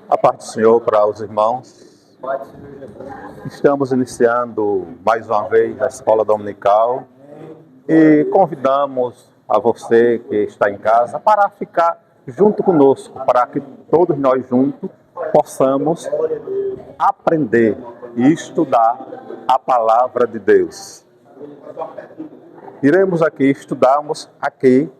A paz do Senhor para os irmãos. Estamos iniciando mais uma vez a Escola Dominical e convidamos a você que está em casa para ficar junto conosco, para que todos nós juntos possamos aprender e estudar a Palavra de Deus. Iremos aqui, estudamos aqui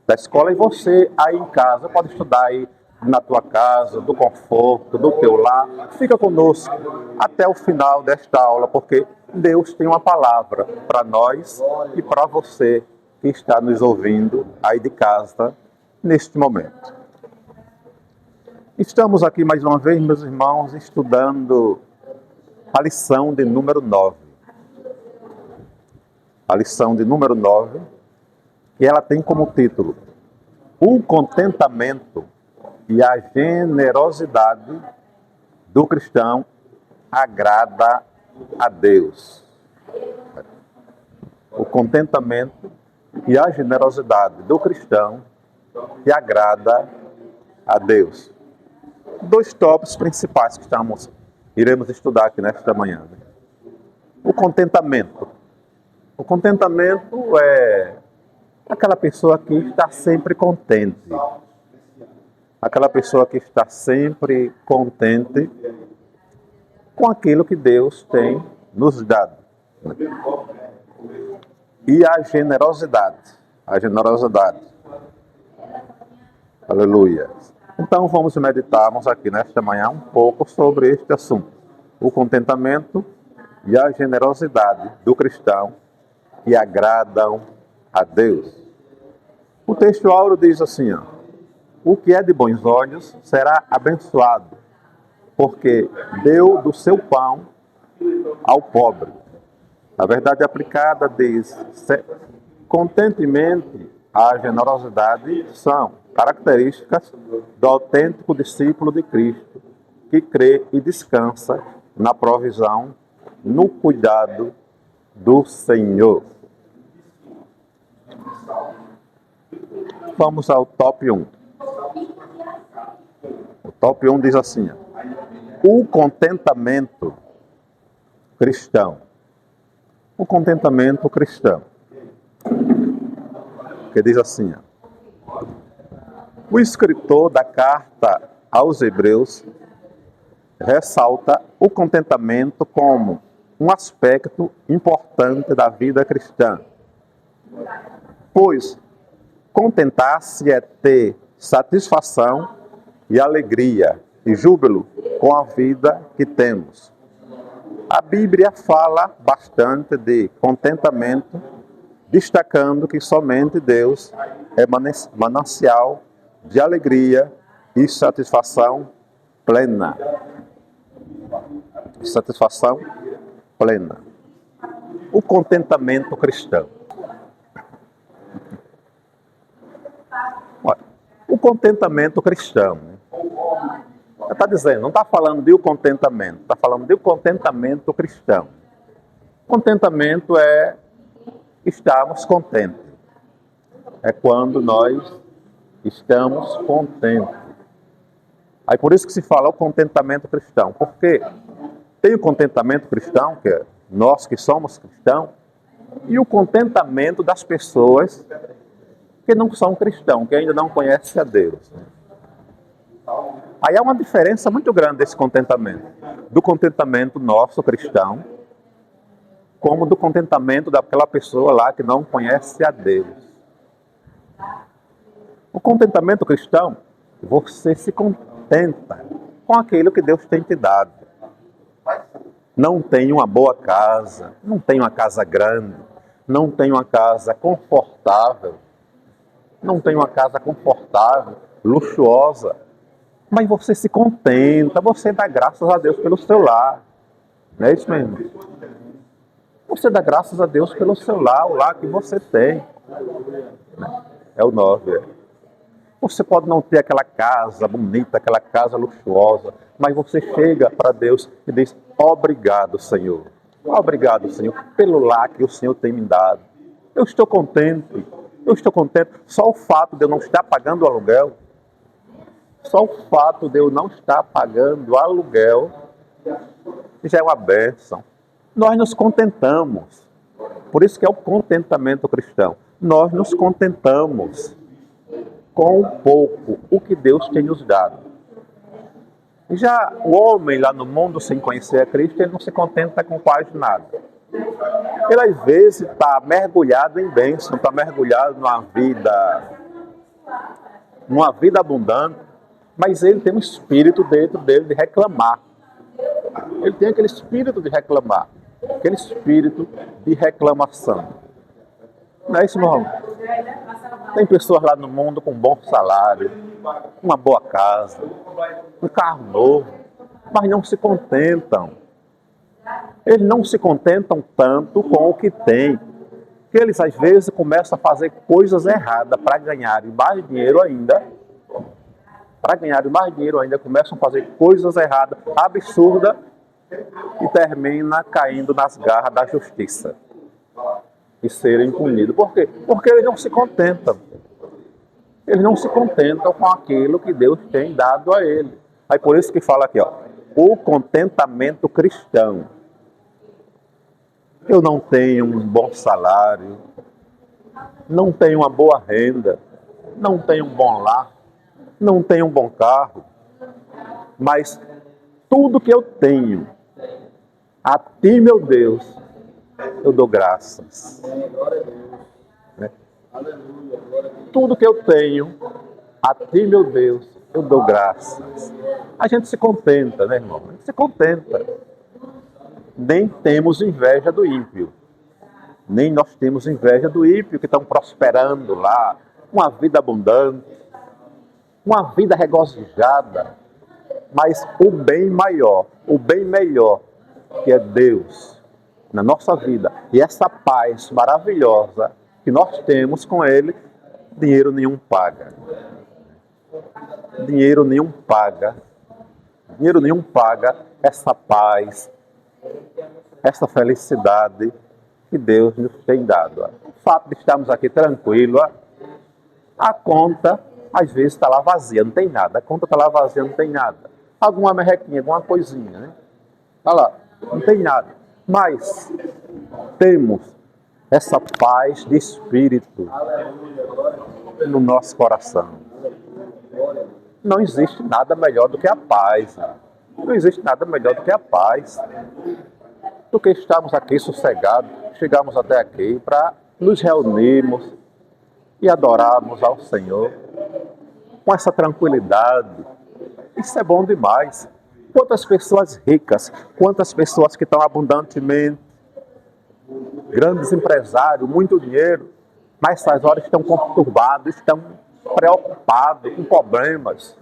da escola e você aí em casa pode estudar aí na tua casa, do conforto, do teu lar. Fica conosco até o final desta aula, porque Deus tem uma palavra para nós e para você que está nos ouvindo aí de casa neste momento. Estamos aqui mais uma vez, meus irmãos, estudando a lição de número 9. A lição de número 9, e ela tem como título: O contentamento e a generosidade do cristão agrada a Deus. O contentamento e a generosidade do cristão que agrada a Deus. Dois tópicos principais que iremos estudar aqui nesta manhã. O contentamento. O contentamento é aquela pessoa que está sempre contente. Aquela pessoa que está sempre contente com aquilo que Deus tem nos dado. E a generosidade. A generosidade. Aleluia. Então vamos meditarmos aqui nesta manhã um pouco sobre este assunto. O contentamento e a generosidade do cristão que agradam a Deus. O texto áureo diz assim, o que é de bons olhos será abençoado, porque deu do seu pão ao pobre. A verdade aplicada diz, contentamento e a generosidade são características do autêntico discípulo de Cristo, que crê e descansa na provisão, no cuidado do Senhor. Vamos ao top 1. O top 1 diz assim, o contentamento cristão. O contentamento cristão. Que diz assim, o escritor da carta aos Hebreus ressalta o contentamento como um aspecto importante da vida cristã, pois contentar-se é ter satisfação e alegria e júbilo com a vida que temos. A Bíblia fala bastante de contentamento, destacando que somente Deus é manancial de alegria e satisfação plena. Satisfação plena. O contentamento cristão. Olha, o contentamento cristão. Está dizendo, não está falando de o contentamento, está falando de o contentamento cristão. Contentamento é estarmos contentes. É quando nós estamos contentes. Aí por isso que se fala o contentamento cristão. Porque tem o contentamento cristão, que é nós que somos cristãos, e o contentamento das pessoas que não são cristãos, que ainda não conhecem a Deus. Aí há uma diferença muito grande desse contentamento. Do contentamento nosso cristão, como do contentamento daquela pessoa lá que não conhece a Deus. O contentamento cristão, você se contenta com aquilo que Deus tem te dado. Não tem uma boa casa, não tem uma casa grande, não tem uma casa confortável, luxuosa, mas você se contenta, você dá graças a Deus pelo seu lar. Não é isso mesmo? Você dá graças a Deus pelo seu lar, o lar que você tem. É o 9. Você pode não ter aquela casa bonita, aquela casa luxuosa, mas você chega para Deus e diz, obrigado, Senhor. Obrigado, Senhor, pelo lar que o Senhor tem me dado. Eu estou contente. Só o fato de eu não estar pagando o aluguel, Só o fato de eu não estar pagando aluguel já é uma bênção. Nós nos contentamos. Por isso que é o contentamento cristão. Nós nos contentamos com o pouco, o que Deus tem nos dado. Já o homem lá no mundo, sem conhecer a Cristo, ele não se contenta com quase nada. Ele às vezes está mergulhado em bênção, está mergulhado numa vida abundante, mas ele tem um espírito dentro dele de reclamar. Ele tem aquele espírito de reclamar, aquele espírito de reclamação. Não é isso, meu irmão? Tem pessoas lá no mundo com um bom salário, uma boa casa, um carro novo, mas não se contentam. Eles não se contentam tanto com o que têm, que eles às vezes começam a fazer coisas erradas para ganharem mais dinheiro ainda. Começam a fazer coisas erradas, absurdas, e termina caindo nas garras da justiça e serem punidos. Por quê? Porque eles não se contentam. Eles não se contentam com aquilo que Deus tem dado a eles. Aí por isso que fala aqui, ó, o contentamento cristão. Eu não tenho um bom salário, não tenho uma boa renda, não tenho um bom lar, não tenho um bom carro, mas tudo que eu tenho, a ti, meu Deus, eu dou graças. Né? Tudo que eu tenho, a ti, meu Deus, eu dou graças. A gente se contenta, né, irmão? A gente se contenta. Nem temos inveja do ímpio. Nem nós temos inveja do ímpio que estão prosperando lá, uma vida abundante, uma vida regozijada. Mas o bem maior, o bem melhor, que é Deus na nossa vida, e essa paz maravilhosa que nós temos com Ele, dinheiro nenhum paga. Dinheiro nenhum paga. Dinheiro nenhum paga essa paz, essa felicidade que Deus nos tem dado. O fato de estarmos aqui tranquilos, a conta às vezes está lá vazia, não tem nada. A conta está lá vazia, não tem nada. Alguma merrequinha, alguma coisinha, né? Está lá, não tem nada. Mas temos essa paz de espírito no nosso coração. Não existe nada melhor do que a paz. Não existe nada melhor do que a paz. Do que estarmos aqui sossegados, chegamos até aqui para nos reunirmos e adorarmos ao Senhor com essa tranquilidade. Isso é bom demais. Quantas pessoas ricas, quantas pessoas que estão abundantemente, grandes empresários, muito dinheiro, mas essas horas estão conturbados, estão preocupados com problemas.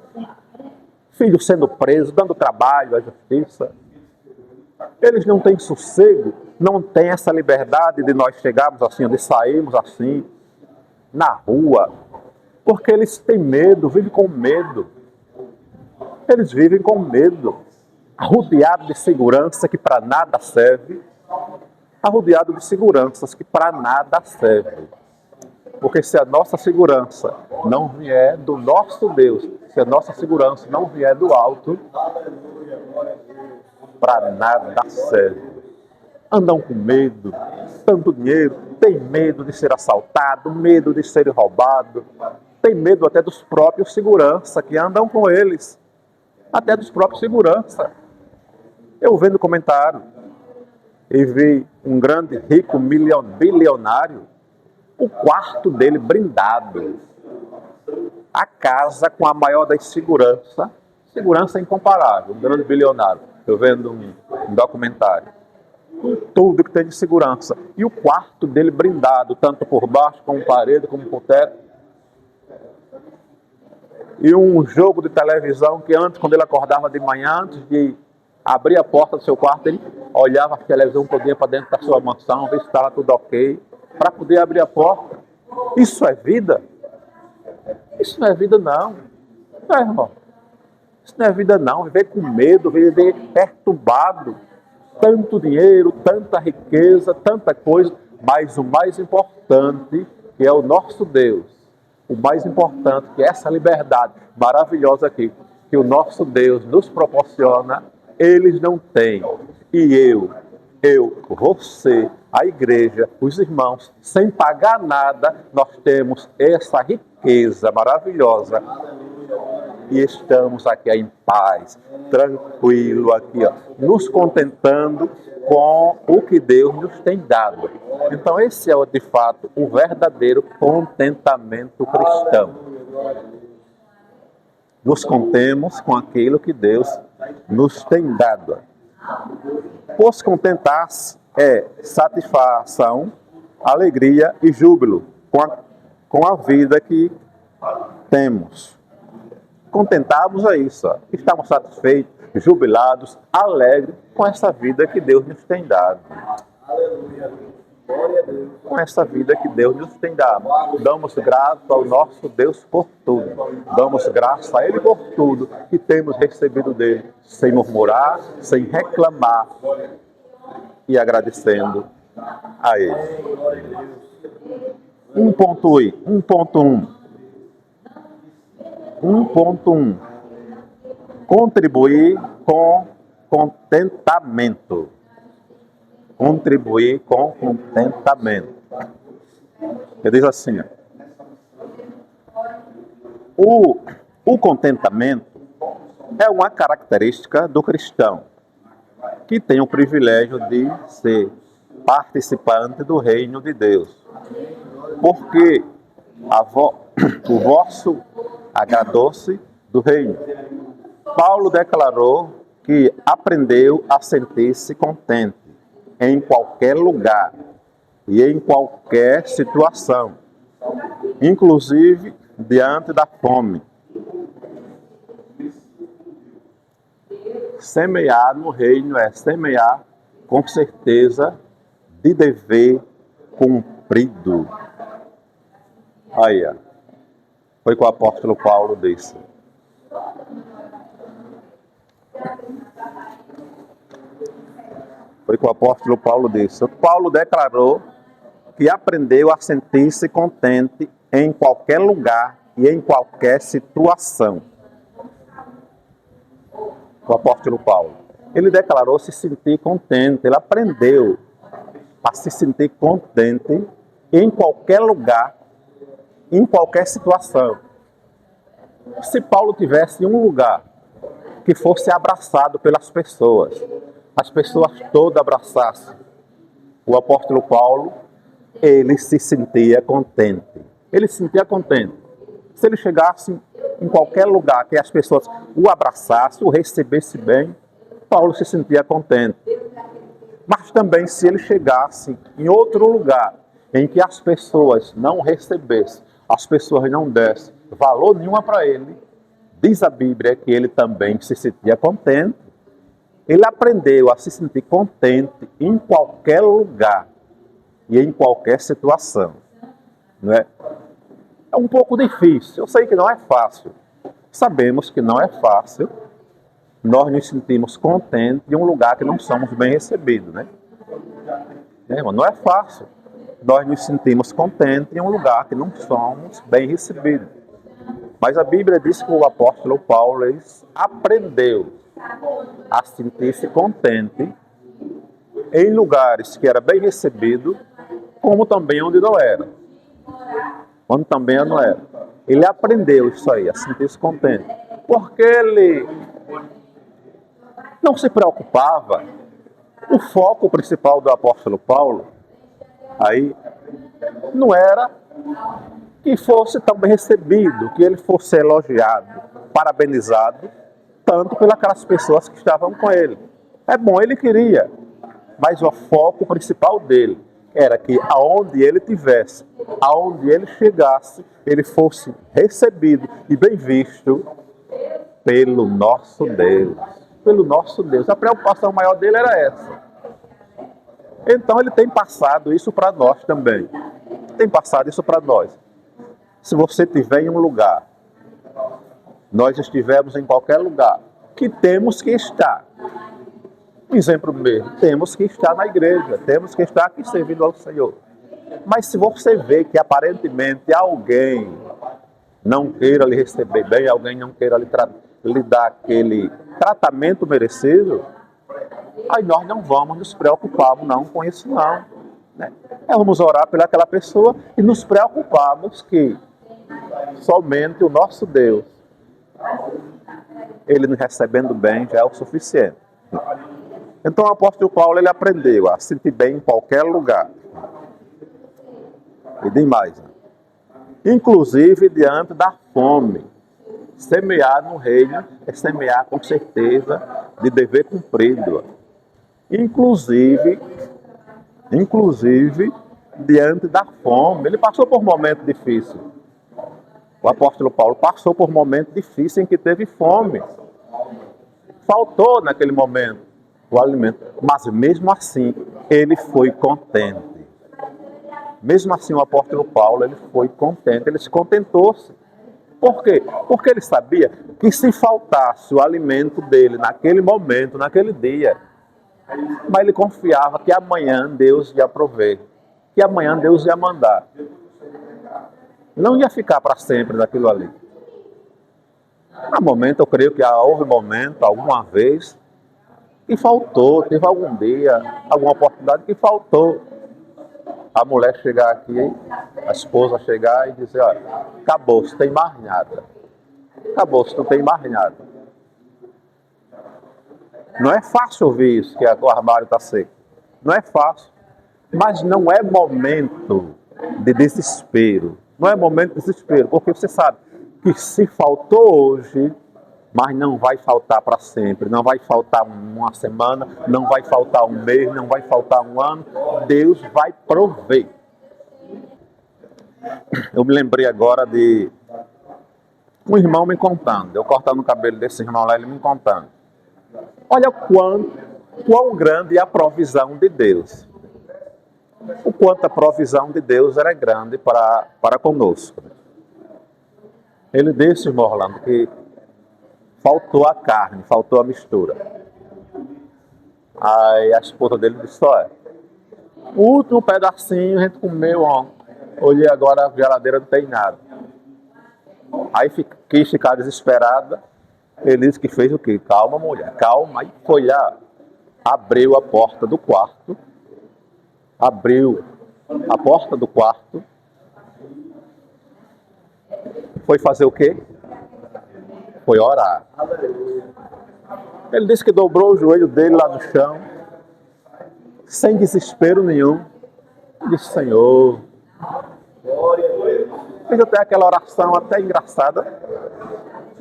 Filhos sendo presos, dando trabalho à justiça. Eles não têm sossego, não têm essa liberdade de nós chegarmos assim, de sairmos assim, na rua, porque eles têm medo, vivem com medo. Eles vivem com medo, arrodeado de segurança que para nada serve, arrodeado de seguranças que para nada serve. Porque se a nossa segurança não vier do nosso Deus, se a nossa segurança não vier do alto, para nada serve. Andam com medo, tanto dinheiro, tem medo de ser assaltado, medo de ser roubado, tem medo até dos próprios segurança que andam com eles, até dos próprios segurança. Eu vendo comentário e vi um grande rico bilionário, o quarto dele blindado, a casa com a maior das segurança incomparável, um grande bilionário. Eu vendo um documentário, com tudo que tem de segurança, e o quarto dele blindado, tanto por baixo, como parede, como por teto. E um jogo de televisão que antes, quando ele acordava de manhã, antes de abrir a porta do seu quarto, ele olhava a televisão todinha para dentro da sua mansão, ver se estava tudo ok, para poder abrir a porta. Isso é vida? Isso não é vida, não. Não é, irmão? Isso não é vida, não. Viver com medo, viver perturbado. Tanto dinheiro, tanta riqueza, tanta coisa, mas o mais importante, que é o nosso Deus, o mais importante, que é essa liberdade maravilhosa aqui, que o nosso Deus nos proporciona, eles não têm. E eu, você, a igreja, os irmãos, sem pagar nada, nós temos essa riqueza maravilhosa. E estamos aqui em paz, tranquilo aqui, ó, nos contentando com o que Deus nos tem dado. Então esse é, de fato, o verdadeiro contentamento cristão. Nos contemos com aquilo que Deus nos tem dado. Pois contentar-se é satisfação, alegria e júbilo com a vida que temos. Contentarmos é isso, ó. Estamos satisfeitos, jubilados, alegres com essa vida que Deus nos tem dado. Aleluia. Glória a Deus. Com essa vida que Deus nos tem dado. Damos graças ao nosso Deus por tudo. Damos graças a Ele por tudo que temos recebido dele, sem murmurar, sem reclamar e agradecendo a Ele. 1.1. Contribuir com contentamento. Contribuir com contentamento. Ele diz assim, o contentamento é uma característica do cristão que tem o privilégio de ser participante do reino de Deus. Porque o vosso agradou-se do reino. Paulo declarou que aprendeu a sentir-se contente em qualquer lugar e em qualquer situação, inclusive diante da fome. Semear no reino é semear com certeza de dever cumprido. Aí, foi o que o apóstolo Paulo disse. Foi o que o apóstolo Paulo disse. Paulo declarou que aprendeu a sentir-se contente em qualquer lugar e em qualquer situação. O apóstolo Paulo. Ele declarou se sentir contente, ele aprendeu a se sentir contente em qualquer lugar, em qualquer situação. Se Paulo tivesse um lugar que fosse abraçado pelas pessoas, as pessoas todas abraçassem o apóstolo Paulo, ele se sentia contente. Ele se sentia contente. Se ele chegasse em qualquer lugar que as pessoas o abraçassem, o recebessem bem, Paulo se sentia contente. Mas também se ele chegasse em outro lugar em que as pessoas não recebessem, as pessoas não dessem valor nenhum para ele, diz a Bíblia que ele também se sentia contente. Ele aprendeu a se sentir contente em qualquer lugar e em qualquer situação. Não é? É um pouco difícil, eu sei que não é fácil. Sabemos que não é fácil nós nos sentimos contentes em um lugar que não somos bem recebidos, né? Não é fácil nós nos sentimos contentes em um lugar que não somos bem recebidos. Mas a Bíblia diz que o apóstolo Paulo aprendeu a sentir-se contente em lugares que era bem recebido, como também onde não era. Onde também não era. Ele aprendeu isso aí, a sentir-se contente. Porque ele não se preocupava. O foco principal do apóstolo Paulo aí não era que fosse tão bem recebido, que ele fosse elogiado, parabenizado, tanto pelas pessoas que estavam com ele. É bom, ele queria, mas o foco principal dele era que aonde ele tivesse, aonde ele chegasse, ele fosse recebido e bem visto pelo nosso Deus. Pelo nosso Deus. A preocupação maior dele era essa. Então ele tem passado isso para nós também. Tem passado isso para nós. Se você estiver em um lugar, nós estivermos em qualquer lugar, que temos que estar. Um exemplo mesmo, temos que estar na igreja, temos que estar aqui servindo ao Senhor. Mas se você vê que aparentemente alguém não queira lhe receber bem, alguém não queira lhe dar aquele tratamento merecido, aí nós não vamos nos preocupar não com isso não. Né? Vamos orar pelaquela pessoa e nos preocuparmos que somente o nosso Deus, ele nos recebendo bem já é o suficiente. Então o apóstolo Paulo ele aprendeu a se sentir bem em qualquer lugar. E demais, né? Inclusive diante da fome. Semear no reino é semear com certeza de dever cumprido. Inclusive diante da fome. Ele passou por um momento difícil. O apóstolo Paulo passou por um momento difícil em que teve fome. Faltou naquele momento o alimento. Mas mesmo assim, ele foi contente. Mesmo assim, o apóstolo Paulo ele foi contente, ele se contentou-se. Por quê? Porque ele sabia que se faltasse o alimento dele naquele momento, naquele dia, mas ele confiava que amanhã Deus ia prover, que amanhã Deus ia mandar. Não ia ficar para sempre daquilo ali. Há momento, eu creio que houve momento, alguma vez, que faltou, teve algum dia, alguma oportunidade que faltou. A mulher chegar aqui, a esposa chegar e dizer, olha, acabou, você tem mais nada. Acabou, você não tem mais nada. Não é fácil ouvir isso, que o armário está seco. Não é fácil. Mas não é momento de desespero. Não é momento de desespero, porque você sabe que se faltou hoje, mas não vai faltar para sempre, não vai faltar uma semana, não vai faltar um mês, não vai faltar um ano, Deus vai prover. Eu me lembrei agora de um irmão me contando, eu cortando o cabelo desse irmão lá, ele me contando. Olha quão grande é a provisão de Deus. O quanto a provisão de Deus era grande para conosco. Ele disse, irmão Orlando, que faltou a carne, faltou a mistura. Aí a esposa dele disse, olha, o último pedacinho a gente comeu ontem. Olhei agora, a geladeira não tem nada. Aí quis ficar desesperada. Ele disse que fez o quê? Calma, mulher, calma. Aí foi lá, abriu a porta do quarto. Abriu a porta do quarto. Foi fazer o quê? Foi orar. Ele disse que dobrou o joelho dele lá no chão, sem desespero nenhum. Ele disse, Senhor, fez até aquela oração até engraçada.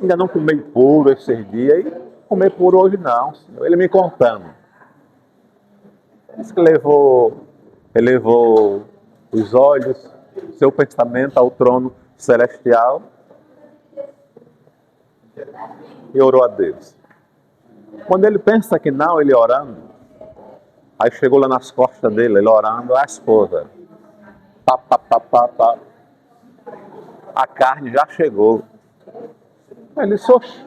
Ainda não comi puro esses dias, e comer puro hoje não, Senhor. Ele me contando. Disse que ele levou os olhos, seu pensamento ao trono celestial e orou a Deus. Quando ele pensa que não, ele orando, aí chegou lá nas costas dele, ele orando, a esposa. Pá, pá, pá, pá, pá. A carne já chegou. Ele disse, oxe,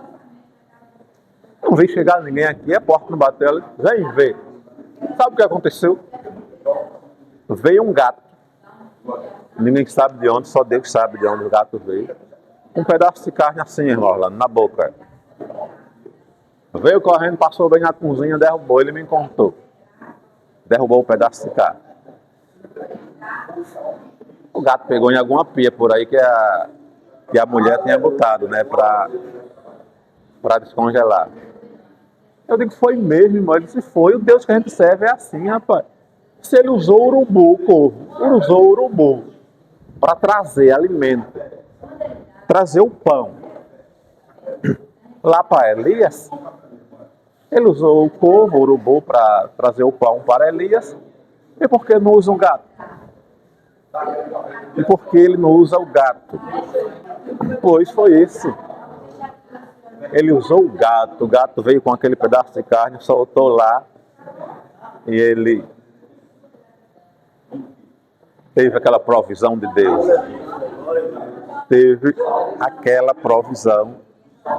não vi chegar ninguém aqui, a porta não bateu, vem ver. Sabe o que aconteceu? Veio um gato. Ninguém sabe de onde, só Deus sabe de onde o gato veio. Um pedaço de carne assim, irmão, lá na boca. Veio correndo, passou bem na cozinha, derrubou, ele me contou. Derrubou um pedaço de carne. O gato pegou em alguma pia por aí que a mulher tinha botado, né, para descongelar. Eu digo, foi mesmo, irmão. Ele disse, foi. O Deus que a gente serve é assim, rapaz. Se ele usou o urubu, o corvo, ele usou o urubu para trazer alimento, trazer o pão lá para Elias, ele usou o corvo, o urubu, para trazer o pão para Elias. E por que não usa um gato? E por que ele não usa o gato? Pois foi isso. Ele usou o gato veio com aquele pedaço de carne, soltou lá, e ele teve aquela provisão de Deus. Teve aquela provisão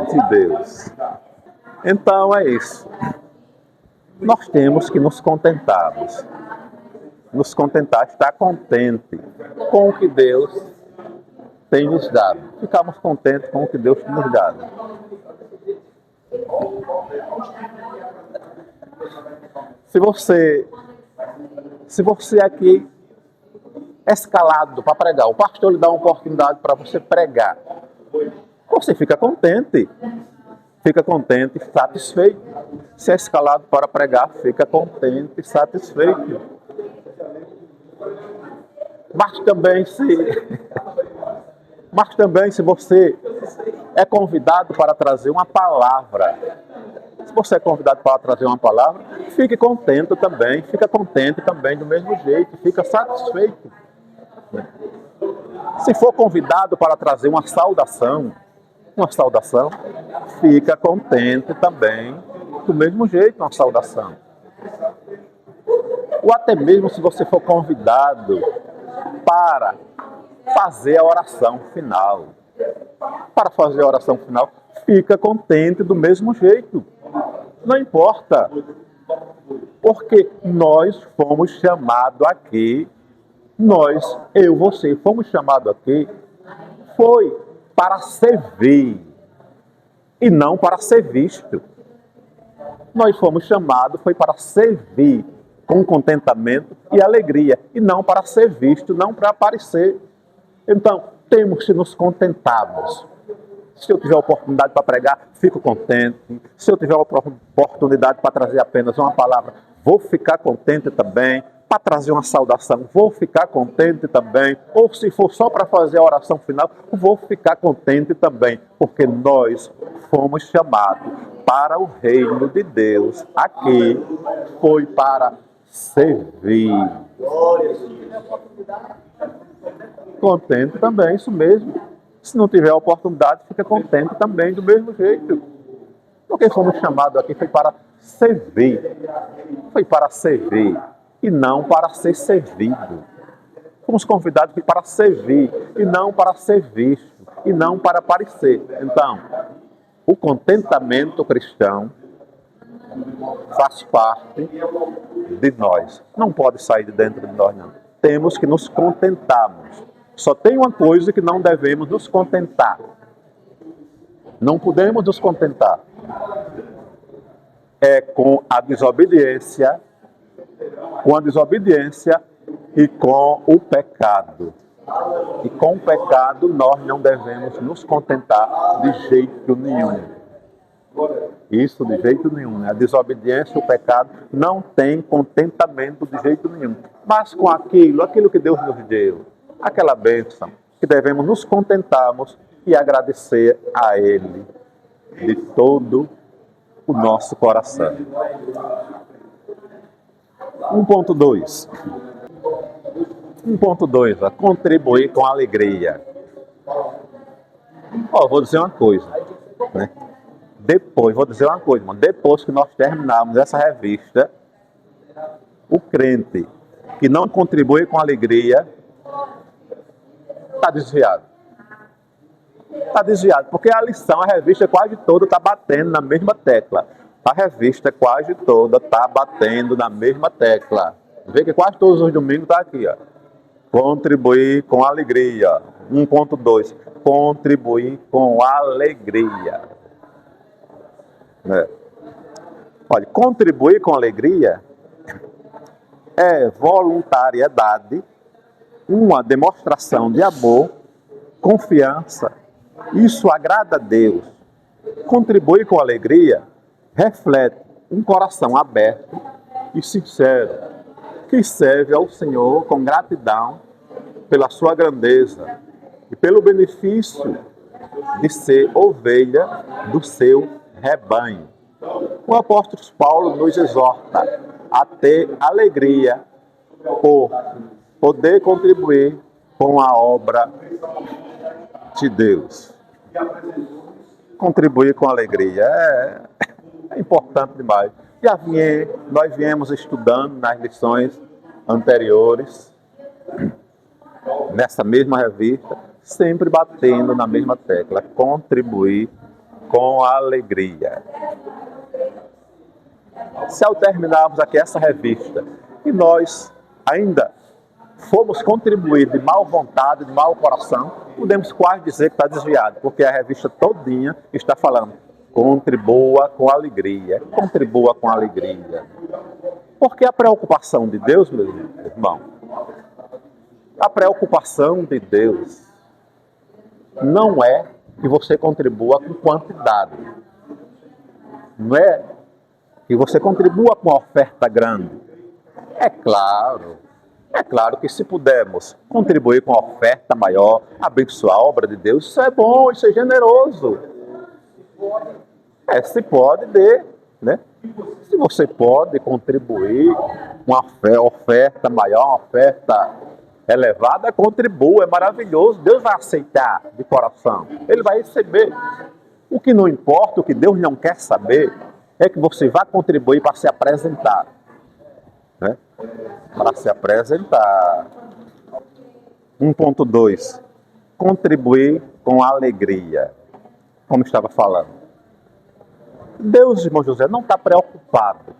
de Deus. Então é isso. Nós temos que nos contentarmos. Nos contentar, estar contente com o que Deus tem nos dado. Ficamos contentes com o que Deus tem nos dado. Se você aqui é escalado para pregar, o pastor lhe dá uma oportunidade para você pregar, você fica contente, satisfeito. Se é escalado para pregar, fica contente, satisfeito. Mas também se você é convidado para trazer uma palavra, fique contente também do mesmo jeito, fica satisfeito. Se for convidado para trazer uma saudação, fica contente também do mesmo jeito, uma saudação. Ou até mesmo se você for convidado para fazer a oração final. Fica contente do mesmo jeito. Não importa. Porque nós fomos chamados aqui, você, fomos chamados aqui, foi para servir e não para ser visto. Nós fomos chamados, foi para servir com contentamento e alegria, e não para ser visto, não para aparecer. Então, temos que nos contentarmos. Se eu tiver oportunidade para pregar, fico contente. Se eu tiver oportunidade para trazer apenas uma palavra, vou ficar contente também. Para trazer uma saudação, vou ficar contente também. Ou se for só para fazer a oração final, vou ficar contente também. Porque nós fomos chamados para o reino de Deus. Aqui foi para servir. Contente também, isso mesmo. Se não tiver oportunidade, fica contente também do mesmo jeito. Porque fomos chamados aqui foi para servir. E não para ser servido. Fomos convidados para servir e não para ser visto, e não para aparecer. Então, o contentamento cristão faz parte de nós. Não pode sair de dentro de nós, não. Temos que nos contentarmos. Só tem uma coisa que não devemos nos contentar. Não podemos nos contentar. É com a desobediência e com o pecado. E com o pecado nós não devemos nos contentar de jeito nenhum. Isso de jeito nenhum. Né? A desobediência e o pecado não tem contentamento de jeito nenhum. Mas com aquilo que Deus nos deu, aquela bênção, que devemos nos contentarmos e agradecer a Ele de todo o nosso coração. 1.2. Contribuir com alegria. Vou dizer uma coisa, né? Depois que nós terminarmos essa revista, o crente que não contribui com alegria está desviado. Está desviado, porque a revista quase toda está batendo na mesma tecla. Vê que quase todos os domingos está aqui, ó. Contribuir com alegria. 1.2. Contribuir com alegria. Olha, contribuir com alegria é voluntariedade, uma demonstração de amor, confiança. Isso agrada a Deus. Contribuir com alegria reflete um coração aberto e sincero, que serve ao Senhor com gratidão pela sua grandeza e pelo benefício de ser ovelha do seu rebanho. O apóstolo Paulo nos exorta a ter alegria por poder contribuir com a obra de Deus. Contribuir com alegria é importante demais. Nós viemos estudando nas lições anteriores, nessa mesma revista, sempre batendo na mesma tecla, contribuir com alegria. Se ao terminarmos aqui essa revista e nós ainda formos contribuir de má vontade, de mau coração, podemos quase dizer que está desviado, porque a revista todinha está falando contribua com alegria, contribua com alegria. Porque a preocupação de Deus, meu irmão, a preocupação de Deus não é que você contribua com quantidade. Não é que você contribua com uma oferta grande. É claro que se pudermos contribuir com uma oferta maior, abençoar a obra de Deus, isso é bom, isso é generoso. Se pode, né? Se você pode contribuir com uma oferta maior, uma oferta elevada, contribua, é maravilhoso. Deus vai aceitar de coração, Ele vai receber. O que não importa, o que Deus não quer saber, é que você vá contribuir para se apresentar. Né? Para se apresentar. 1.2. Contribuir com alegria. Como estava falando. Deus, irmão José, não está preocupado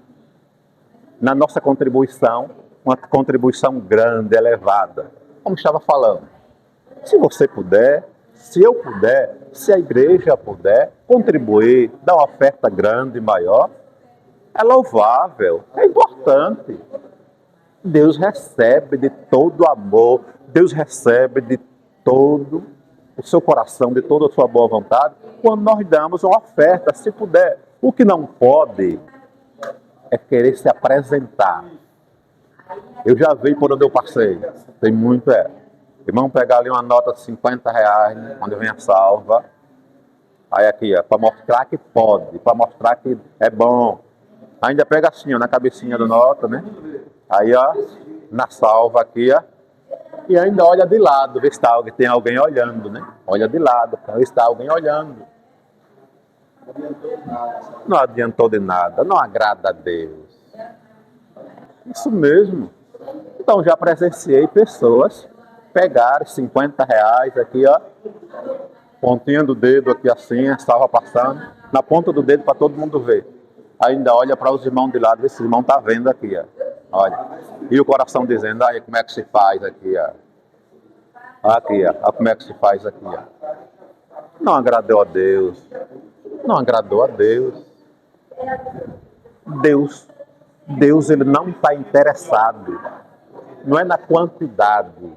na nossa contribuição, uma contribuição grande, elevada. Como estava falando. Se você puder, se eu puder, se a igreja puder contribuir, dar uma oferta grande, maior, é louvável, é importante. Deus recebe de todo o amor, Deus recebe de todo o seu coração, de toda a sua boa vontade, quando nós damos uma oferta, se puder. O que não pode é querer se apresentar. Eu já vi por onde eu passei, tem muito irmão, pegar ali uma nota de 50 reais, quando vem a salva, aí aqui, para mostrar que pode, para mostrar que é bom. Ainda pega assim, na cabecinha da nota, né? Aí, na salva aqui, e ainda olha de lado, vê se tem alguém olhando, né? Olha de lado, para ver se está alguém olhando. Não adiantou de nada, não agrada a Deus. Isso mesmo. Então, já presenciei pessoas pegarem 50 reais aqui, pontinha do dedo aqui assim, estava passando, na ponta do dedo para todo mundo ver. Ainda olha para os irmãos de lado, esse irmão está vendo aqui, olha. E o coração dizendo, aí como é que se faz aqui, aqui, como é que se faz aqui, Não agradou a Deus. Não agradou a Deus. Deus, ele não está interessado. Não é na quantidade,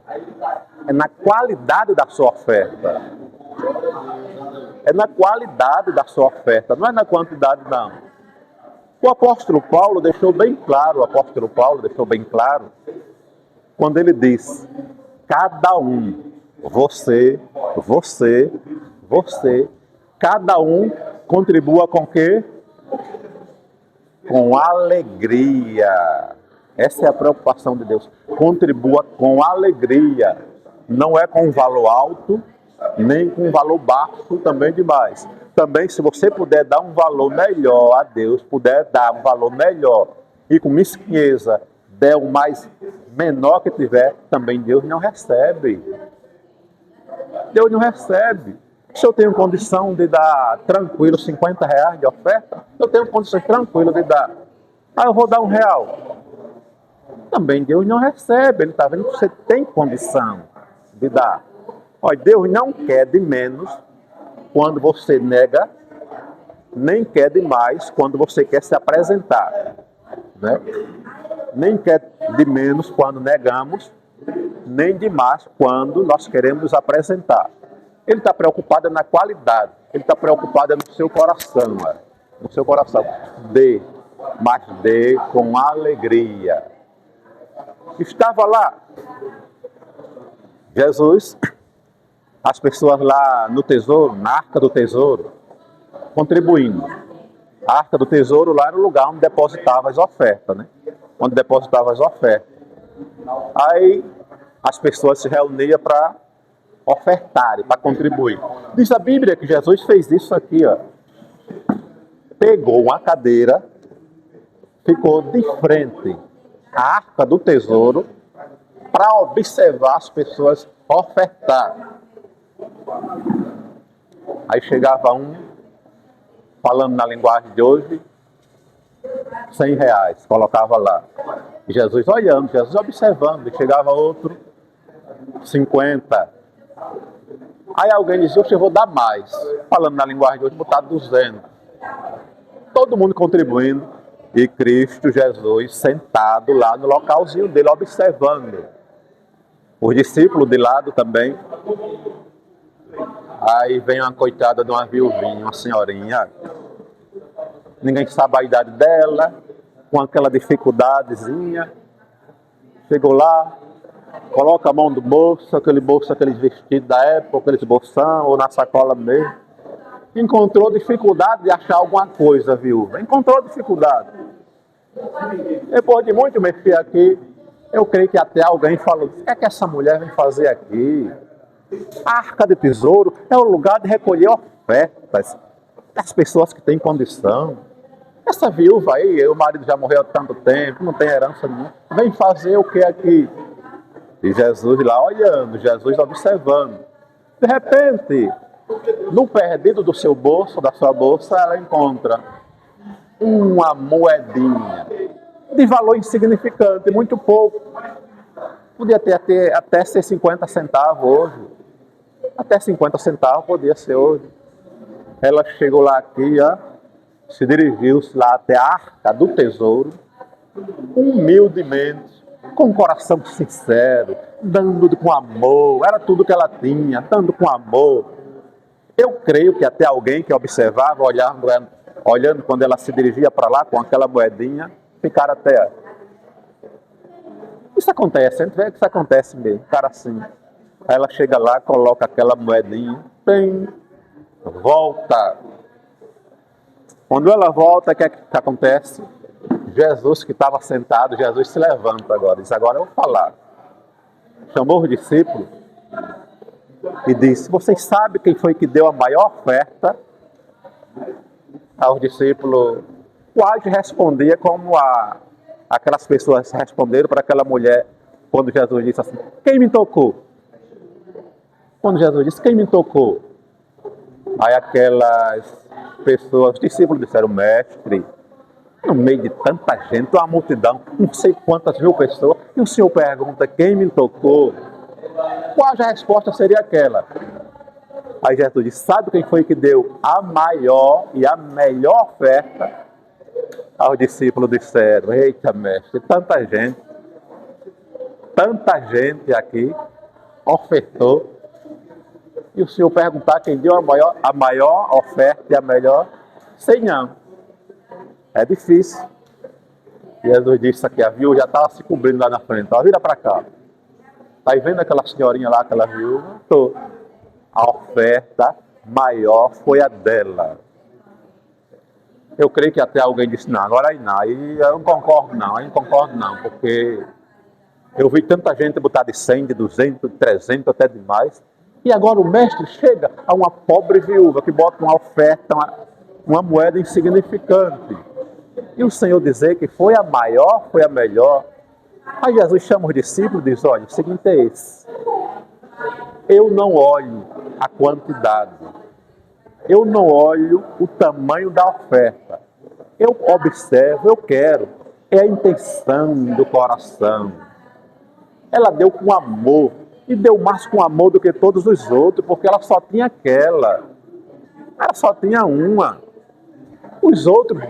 é na qualidade da sua oferta. É na qualidade da sua oferta, não é na quantidade, não. O apóstolo Paulo deixou bem claro, quando ele diz, cada um, você, cada um contribua com o quê? Com alegria. Essa é a preocupação de Deus. Contribua com alegria. Não é com valor alto, nem com valor baixo também demais. Também, se você puder dar um valor melhor a Deus, puder dar um valor melhor e com mesquinheza der o mais menor que tiver, também Deus não recebe. Deus não recebe. Se eu tenho condição de dar tranquilo 50 reais de oferta, eu tenho condições tranquilas de dar. Eu vou dar R$1. Também Deus não recebe. Ele está vendo que você tem condição de dar. Olha, Deus não quer de menos quando você nega, nem quer de mais quando você quer se apresentar. Né? Nem quer de menos quando negamos, nem de mais quando nós queremos nos apresentar. Ele está preocupado na qualidade, ele está preocupado no seu coração, no seu coração. Dê, mas dê com alegria. Estava lá Jesus, as pessoas lá no tesouro, na arca do tesouro, contribuindo. A arca do tesouro lá era o lugar onde depositava as ofertas, né? Onde depositava as ofertas. Aí as pessoas se reuniam para ofertarem, para contribuir. Diz a Bíblia que Jesus fez isso aqui, Pegou uma cadeira, ficou de frente à arca do tesouro para observar as pessoas ofertar. Aí chegava um, falando na linguagem de hoje, 100 reais, colocava lá. E Jesus olhando, Jesus observando, e chegava outro, 50. Aí alguém dizia, eu vou dar mais. Falando na linguagem de hoje, botar 200. Todo mundo contribuindo. E Cristo Jesus sentado lá no localzinho dele, observando. Os discípulos de lado também. Aí vem uma coitada de uma viuvinha, uma senhorinha. Ninguém sabe a idade dela, com aquela dificuldadezinha. Chegou lá, coloca a mão no bolso, aqueles vestidos da época, aqueles bolsão, ou na sacola mesmo. Encontrou dificuldade de achar alguma coisa, viúva. Encontrou dificuldade. Depois de muito mexer aqui, eu creio que até alguém falou, o que é que essa mulher vem fazer aqui? A arca de tesouro é o lugar de recolher ofertas das pessoas que têm condição. Essa viúva aí, o marido já morreu há tanto tempo, não tem herança nenhuma, vem fazer o que aqui? E Jesus lá olhando, Jesus observando. De repente, no perdido do seu bolso, da sua bolsa, ela encontra uma moedinha de valor insignificante, muito pouco. Podia ter até ser 50 centavos hoje. Até 50 centavos podia ser hoje. Ela chegou lá aqui, ó, se dirigiu-se lá até a arca do tesouro, humildemente, com um coração sincero, dando com amor, era tudo que ela tinha, dando com amor. Eu creio que até alguém que observava, olhando quando ela se dirigia para lá com aquela moedinha, ficaram até... Isso acontece, a gente vê que isso acontece mesmo, cara assim. Aí ela chega lá, coloca aquela moedinha, tem, volta. Quando ela volta, o que acontece? Jesus que estava sentado, Jesus se levanta agora, diz, agora eu vou falar. Chamou os discípulos e disse, vocês sabem quem foi que deu a maior oferta? Aos discípulos, quase respondia como aquelas pessoas responderam para aquela mulher, quando Jesus disse assim, quem me tocou? Quando Jesus disse, quem me tocou? Aí aquelas pessoas, os discípulos disseram, mestre, no meio de tanta gente, uma multidão, não sei quantas mil pessoas, e o Senhor pergunta, quem me tocou? Qual a resposta seria aquela? Aí Jesus disse, sabe quem foi que deu a maior e a melhor oferta? Aos discípulos disseram, eita mestre, tanta gente aqui ofertou, e o Senhor perguntar quem deu a maior oferta e a melhor, sei não. É difícil. Jesus disse aqui, a viúva já estava se cobrindo lá na frente, ó, vira para cá. Está vendo aquela senhorinha lá, aquela viúva? Tô. A oferta maior foi a dela. Eu creio que até alguém disse, não, agora aí não, aí eu não concordo não, porque eu vi tanta gente botar de 100, de 200, de 300, até demais, e agora o mestre chega a uma pobre viúva que bota uma oferta, uma moeda insignificante, e o Senhor dizer que foi a maior, foi a melhor. Aí Jesus chama os discípulos e diz, olha, o seguinte é esse, eu não olho a quantidade, eu não olho o tamanho da oferta, eu observo, eu quero, é a intenção do coração. Ela deu com amor, e deu mais com amor do que todos os outros, porque ela só tinha aquela, ela só tinha uma. Os outros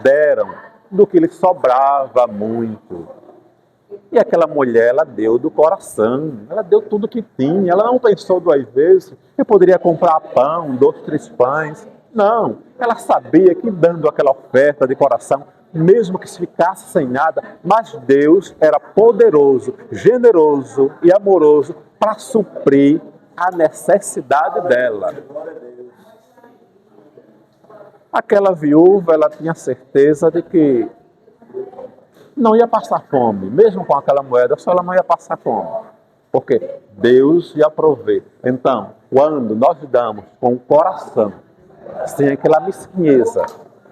deram, do que lhe sobrava muito. E aquela mulher, ela deu do coração, ela deu tudo que tinha, ela não pensou duas vezes, eu poderia comprar pão, 2, 3 pães. Não, ela sabia que dando aquela oferta de coração, mesmo que se ficasse sem nada, mas Deus era poderoso, generoso e amoroso para suprir a necessidade dela. Aquela viúva, ela tinha certeza de que não ia passar fome, mesmo com aquela moeda, só ela não ia passar fome, porque Deus ia prover. Então, quando nós damos com o coração, sem aquela mesquinheza,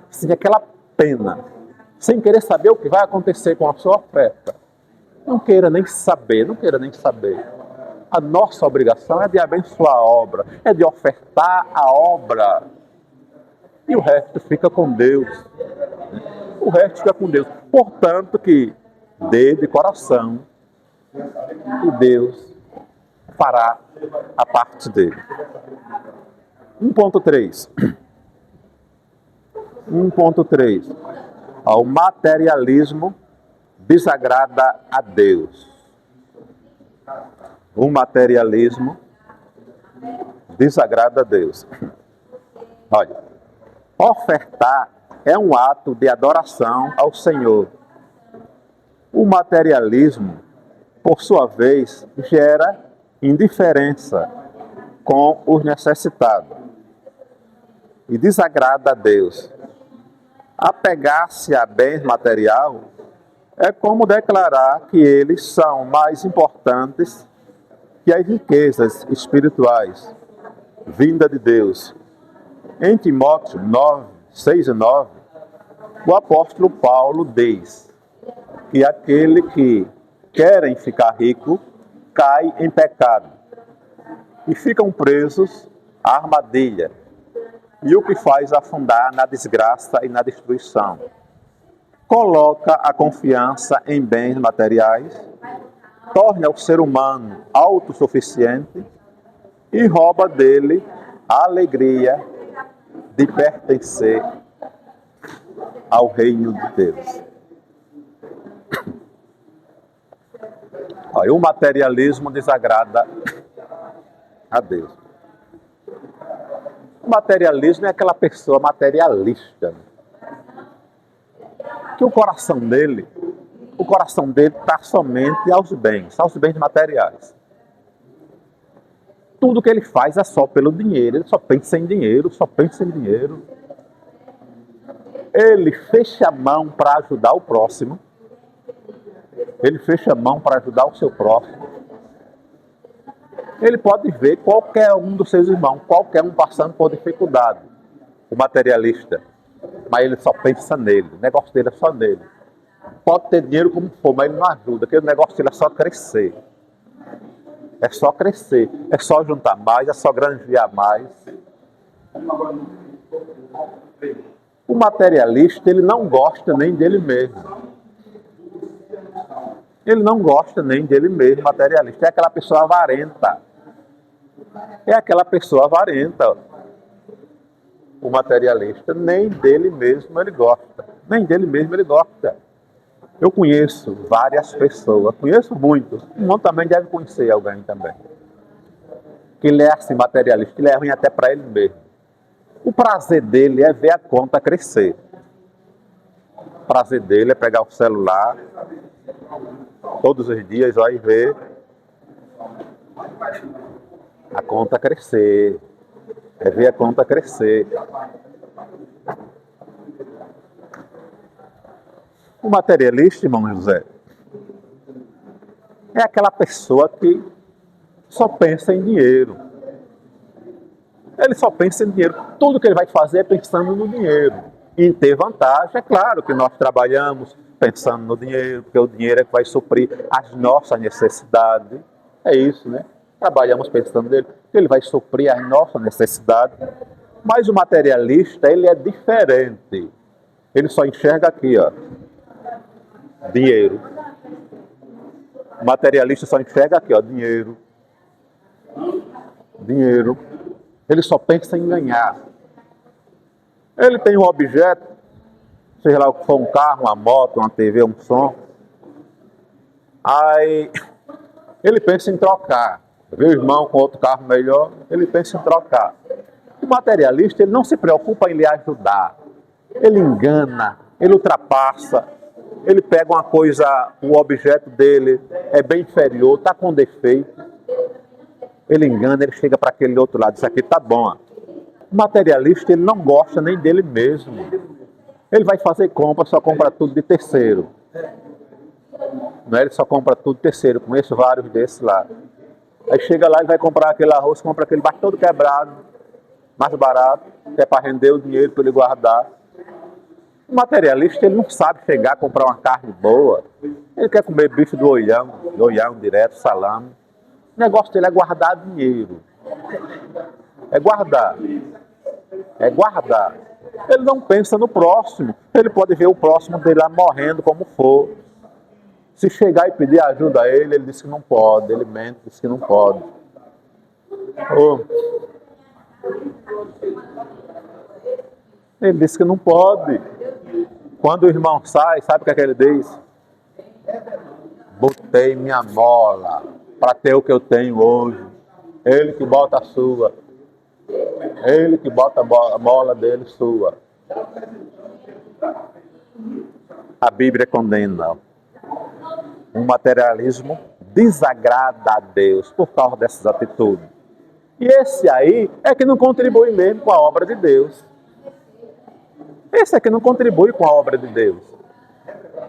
sem aquela pena, sem querer saber o que vai acontecer com a sua oferta, não queira nem saber. A nossa obrigação é de abençoar a obra, é de ofertar a obra, e o resto fica com Deus. O resto fica com Deus. Portanto, que dê de coração, e Deus fará a parte dele. 1.3. 1.3. O materialismo desagrada a Deus. O materialismo desagrada a Deus. Olha, ofertar é um ato de adoração ao Senhor. O materialismo, por sua vez, gera indiferença com os necessitados e desagrada a Deus. Apegar-se a bens material é como declarar que eles são mais importantes que as riquezas espirituais, vinda de Deus. Em Timóteo 9, 6 e 9, o apóstolo Paulo diz que aquele que querem ficar rico cai em pecado e ficam presos à armadilha, e o que faz afundar na desgraça e na destruição. Coloca a confiança em bens materiais, torna o ser humano autossuficiente e rouba dele a alegria de pertencer ao reino de Deus. O materialismo desagrada a Deus. O materialismo é aquela pessoa materialista, que o coração dele está somente aos bens materiais. Tudo que ele faz é só pelo dinheiro, ele só pensa em dinheiro, Ele fecha a mão para ajudar o próximo, ele fecha a mão para ajudar o seu próximo. Ele pode ver qualquer um dos seus irmãos, qualquer um passando por dificuldade, o materialista, mas ele só pensa nele, o negócio dele é só nele. Pode ter dinheiro como for, mas ele não ajuda, porque o negócio dele é só crescer. É só crescer, é só juntar mais, é só granjear mais. O materialista, ele não gosta nem dele mesmo. Ele não gosta nem dele mesmo, materialista. É aquela pessoa avarenta. O materialista, nem dele mesmo ele gosta. Eu conheço várias pessoas, conheço muitos. Um monte também deve conhecer alguém também. Que ele é assim, materialista, ele é ruim até para ele mesmo. O prazer dele é ver a conta crescer. O prazer dele é pegar o celular todos os dias, vai ver a conta crescer. É ver a conta crescer. O materialista, irmão José, é aquela pessoa que só pensa em dinheiro. Ele só pensa em dinheiro. Tudo que ele vai fazer é pensando no dinheiro. E em ter vantagem. É claro que nós trabalhamos pensando no dinheiro, porque o dinheiro é que vai suprir as nossas necessidades. É isso, né? Trabalhamos pensando nele, que ele vai suprir as nossas necessidades. Mas o materialista, ele é diferente. Ele só enxerga aqui, ó, dinheiro. O materialista só enxerga aqui, ó, dinheiro. Dinheiro. Ele só pensa em ganhar. Ele tem um objeto, seja lá o que for, um carro, uma moto, uma TV, um som. Aí ele pensa em trocar. Vê o irmão com outro carro melhor, ele pensa em trocar. O materialista, ele não se preocupa em lhe ajudar. Ele engana, ele ultrapassa. Ele pega uma coisa, o objeto dele é bem inferior, está com defeito. Ele engana, ele chega para aquele outro lado, isso aqui tá bom. Ó. O materialista, ele não gosta nem dele mesmo. Ele vai fazer compra, só compra tudo de terceiro. Não é? Ele só compra tudo de terceiro, conheço vários desses lá. Aí chega lá, ele vai comprar aquele arroz, compra aquele barco todo quebrado, mais barato, que é para render o dinheiro para ele guardar. O materialista, ele não sabe chegar, comprar uma carne boa. Ele quer comer bife do olhão direto, salame. O negócio dele é guardar dinheiro. É guardar. Ele não pensa no próximo. Ele pode ver o próximo dele lá morrendo como for. Se chegar e pedir ajuda a ele, ele diz que não pode. Ele mente, diz que não pode. Oh. Ele disse que não pode. Quando o irmão sai, sabe o que é que ele diz? Botei minha mola para ter o que eu tenho hoje. Ele que bota a sua. Ele que bota a mola dele sua. A Bíblia condena um materialismo desagrada a Deus por causa dessas atitudes. E esse aí é que não contribui mesmo com a obra de Deus. Esse é que não contribui com a obra de Deus.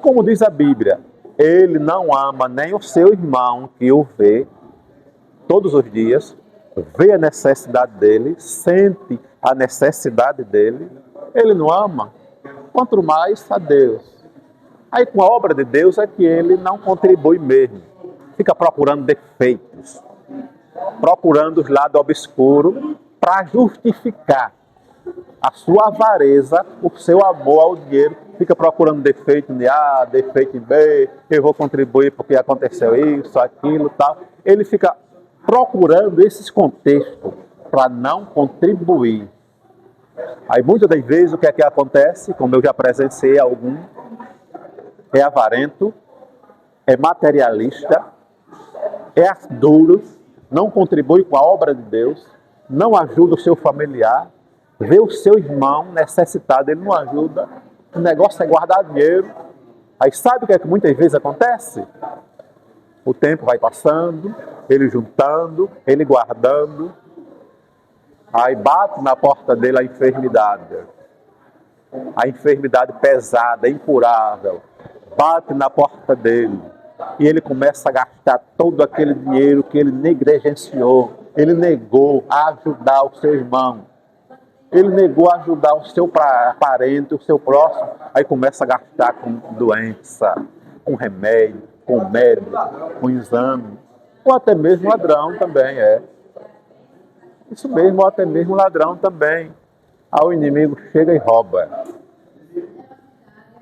Como diz a Bíblia, ele não ama nem o seu irmão que o vê todos os dias, vê a necessidade dele, sente a necessidade dele, ele não ama, quanto mais a Deus. Aí com a obra de Deus é que ele não contribui mesmo, fica procurando defeitos, procurando os lados obscuros para justificar a sua avareza, o seu amor ao dinheiro, fica procurando defeito em A, defeito em B, eu vou contribuir porque aconteceu isso, aquilo, tal. Ele fica procurando esses contextos para não contribuir. Aí muitas das vezes o que é que acontece, como eu já presenciei algum, é avarento, é materialista, é duro, não contribui com a obra de Deus, não ajuda o seu familiar, vê o seu irmão necessitado, ele não ajuda, o negócio é guardar dinheiro. Aí sabe o que é que muitas vezes acontece? O tempo vai passando, ele juntando, ele guardando, aí bate na porta dele a enfermidade pesada, incurável, bate na porta dele, e ele começa a gastar todo aquele dinheiro que ele negligenciou, ele negou a ajudar o seu irmão, ele negou a ajudar o seu parente, o seu próximo, aí começa a gastar com doença, com remédio, com médico, com exame, ou até mesmo ladrão também é. Isso mesmo, ou até mesmo ladrão também. Aí o inimigo chega e rouba.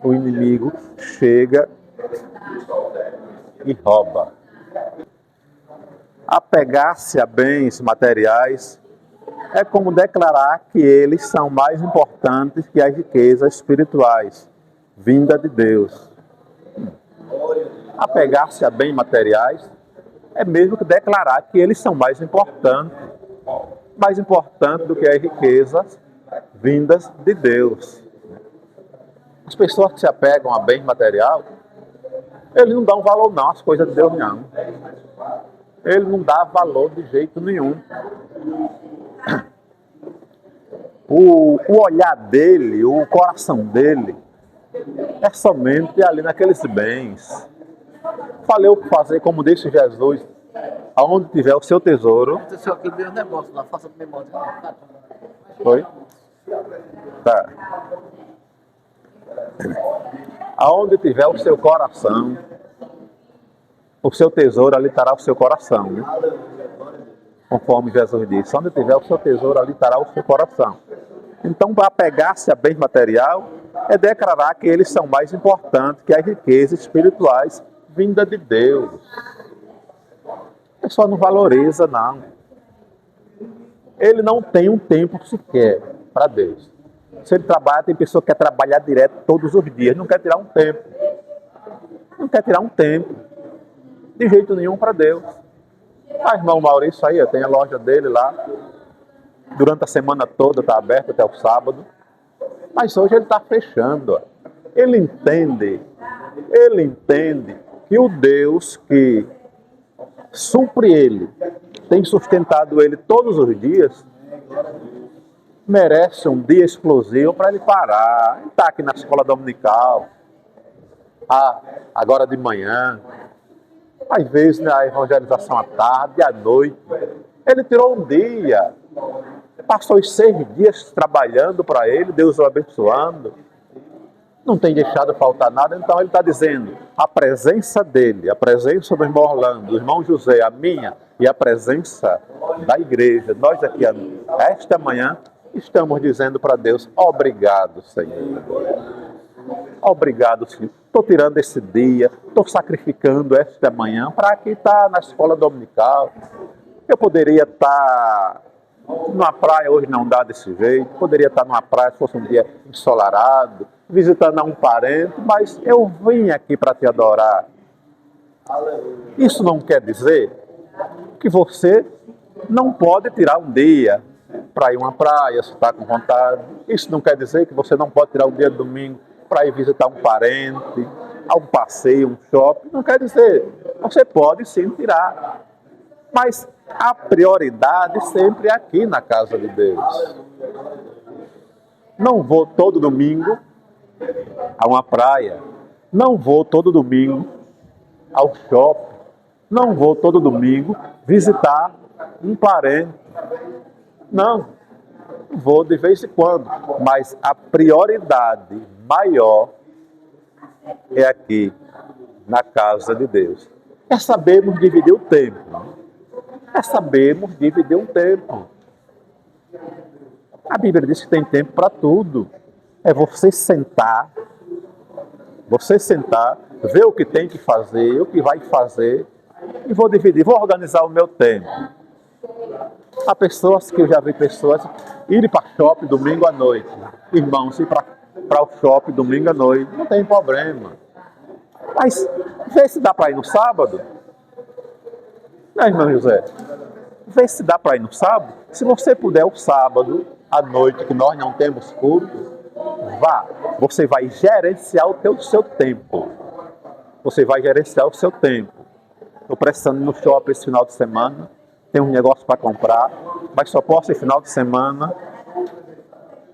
O inimigo chega e rouba. Apegar-se a bens materiais é como declarar que eles são mais importantes que as riquezas espirituais, vinda de Deus. Apegar-se a bens materiais é mesmo que declarar que eles são mais importantes do que as riquezas vindas de Deus. As pessoas que se apegam a bens material, eles não dão valor não às coisas de Deus não. Ele não dá valor de jeito nenhum. O olhar dele, o coração dele, é somente ali naqueles bens. Falei o que fazer, como disse Jesus, aonde tiver o seu tesouro. Aconteceu aquele mesmo negócio lá, faça memória. Foi? Tá. Aonde tiver o seu coração, o seu tesouro, ali estará o seu coração, né? Conforme Jesus disse, onde tiver o seu tesouro, ali estará o seu coração. Então, para apegar-se a bens material, é declarar que eles são mais importantes que as riquezas espirituais vinda de Deus. A pessoa não valoriza, não. Ele não tem um tempo sequer para Deus. Se ele trabalha, tem pessoa que quer trabalhar direto todos os dias, não quer tirar um tempo. Não quer tirar um tempo. De jeito nenhum para Deus. Ah, irmão Maurício aí, tem a loja dele lá. Durante a semana toda está aberto até o sábado. Mas hoje ele está fechando. Ele entende que o Deus que supre ele, tem sustentado ele todos os dias, merece um dia explosivo para ele parar. Ele está aqui na escola dominical, agora de manhã, às vezes na evangelização à tarde, à noite. Ele tirou um dia, passou os 6 dias trabalhando para ele, Deus o abençoando, não tem deixado faltar nada. Então ele está dizendo, a presença dele, a presença do irmão Orlando, do irmão José, a minha e a presença da igreja, nós aqui esta manhã estamos dizendo para Deus, obrigado, Senhor. Obrigado, Senhor. Estou tirando esse dia, estou sacrificando esta manhã para aqui estar na escola dominical, Eu poderia estar numa praia, hoje não dá desse jeito, poderia estar numa praia se fosse um dia ensolarado, visitando um parente, mas eu vim aqui para te adorar. Isso não quer dizer que você não pode tirar um dia para ir a uma praia, se está com vontade. Isso não quer dizer que você não pode tirar um dia de domingo para ir visitar um parente, a um passeio, um shopping. Não quer dizer. Você pode sim tirar. Mas a prioridade sempre é aqui na casa de Deus. Não vou todo domingo a uma praia. Não vou todo domingo ao shopping. Não vou todo domingo visitar um parente. Não. Vou de vez em quando. Mas a prioridade maior é aqui na casa de Deus. É sabermos dividir o tempo. É sabermos dividir um tempo. A Bíblia diz que tem tempo para tudo. É você sentar, ver o que tem que fazer, o que vai fazer, e vou dividir, vou organizar o meu tempo. Há pessoas que eu já vi pessoas irem para shopping domingo à noite. Irmãos, ir para o shopping domingo à noite, não tem problema. Mas vê se dá para ir no sábado. Não, irmão José? Vê se dá para ir no sábado. Se você puder o sábado à noite, que nós não temos culto, vá. Você vai gerenciar o seu tempo. Você vai gerenciar o seu tempo. Estou precisando ir no shopping esse final de semana. Tem um negócio para comprar, mas só posso ir final de semana.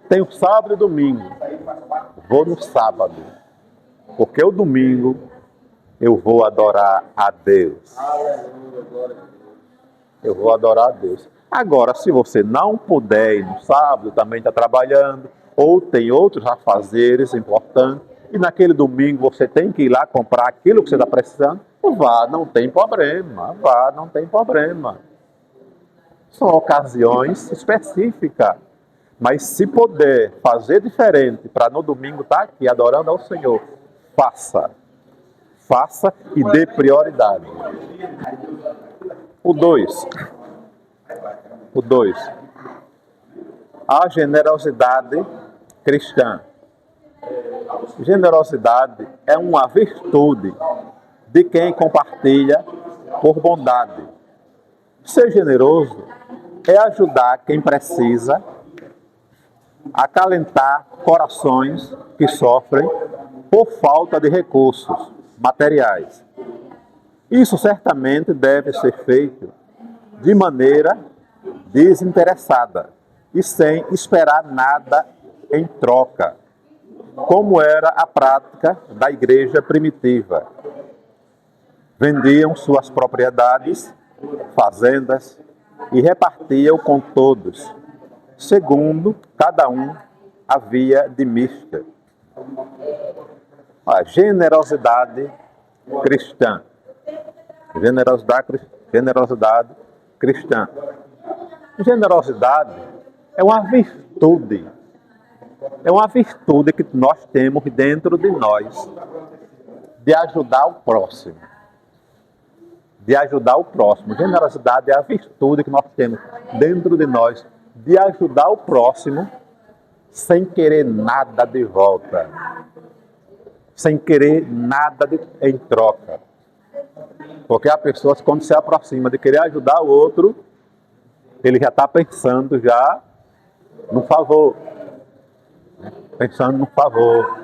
Tenho sábado e domingo. Vou no sábado. Porque o domingo eu vou adorar a Deus. Eu vou adorar a Deus. Agora, se você não puder ir no sábado, também está trabalhando, ou tem outros afazeres importantes, e naquele domingo você tem que ir lá comprar aquilo que você está precisando, vá, não tem problema. Vá, não tem problema. São ocasiões específicas. Mas se puder fazer diferente para no domingo estar aqui adorando ao Senhor, faça. Faça e dê prioridade. O 2. A generosidade cristã. Generosidade é uma virtude de quem compartilha por bondade. Ser generoso é ajudar quem precisa, acalentar corações que sofrem por falta de recursos materiais. Isso certamente deve ser feito de maneira desinteressada e sem esperar nada em troca, como era a prática da igreja primitiva. Vendiam suas propriedades, fazendas, e repartiam com todos, segundo cada um havia de mister. A generosidade cristã. Generosidade cristã. Generosidade é uma virtude. É uma virtude que nós temos dentro de nós de ajudar o próximo. De ajudar o próximo. Generosidade é a virtude que nós temos dentro de nós de ajudar o próximo sem querer nada de volta. Sem querer nada em troca. Porque a pessoa, quando se aproxima de querer ajudar o outro, ele já está pensando já no favor. Pensando no favor.